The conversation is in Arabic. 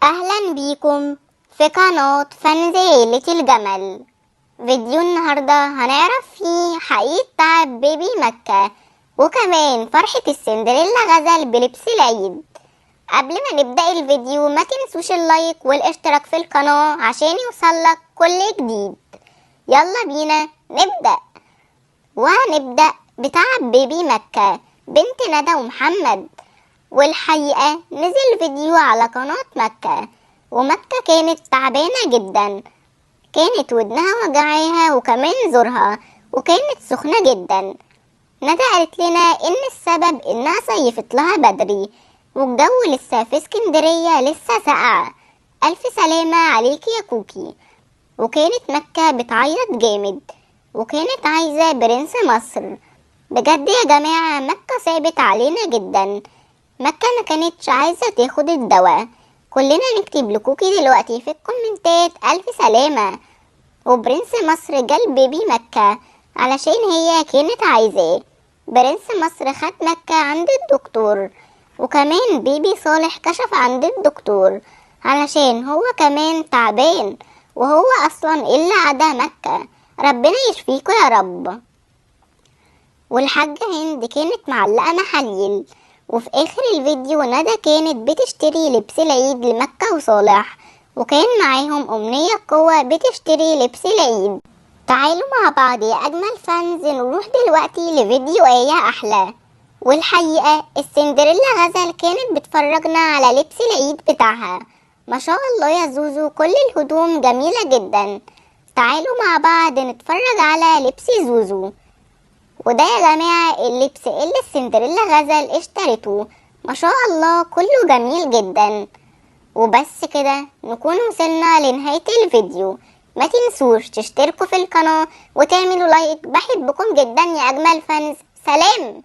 أهلا بيكم في قناة فن عيلة الجمل. فيديو النهاردة هنعرف فيه حقيقة تعب بيبي مكة وكمان فرحة السندريلا غزل بلبس العيد. قبل ما نبدأ الفيديو ما تنسوش اللايك والاشتراك في القناة عشان يوصلك كل جديد. يلا بينا نبدأ. وهنبدأ بتعب بيبي مكة بنت ندى ومحمد. والحقيقة نزل فيديو على قناة مكة ومكة كانت تعبانة جدا، كانت ودنها وجعاها وكمان زورها وكانت سخنة جدا. ندى قالت لنا ان السبب انها صيفت لها بدري والجو لسه في اسكندرية لسه ساقعة. الف سلامة عليكي يا كوكي. وكانت مكة بتعيط جامد وكانت عايزة برنس مصر. بجد يا جماعة مكة صعبت علينا جدا. مكة ما كانتش عايزة تاخد الدواء. كلنا نكتب لكوكي دلوقتي في الكومنتات ألف سلامة. وبرنس مصر جال بيبي مكة علشان هي كانت عايزاه. برنس مصر خد مكة عند الدكتور وكمان بيبي صالح كشف عند الدكتور علشان هو كمان تعبان وهو أصلا اللي عدا مكة. ربنا يشفيكوا يا رب. والحاجة هند كانت معلقة محاليل. وفي آخر الفيديو ندى كانت بتشتري لبس العيد لمكة وصالح وكان معاهم أمنية قوة بتشتري لبس العيد. تعالوا مع بعض يا أجمل فانز نروح دلوقتي لفيديو آية أحلى. والحقيقة السندريلا غزل كانت بتفرجنا على لبس العيد بتاعها. ما شاء الله يا زوزو كل الهدوم جميلة جدا. تعالوا مع بعض نتفرج على لبس زوزو. وده يا جماعة اللبس اللي السندريلا غزل اشترته. ما شاء الله كله جميل جدا. وبس كده نكون وصلنا لنهاية الفيديو. ما تنسوش تشتركوا في القناة وتعملوا لايك. بحبكم جدا يا أجمل فانز. سلام.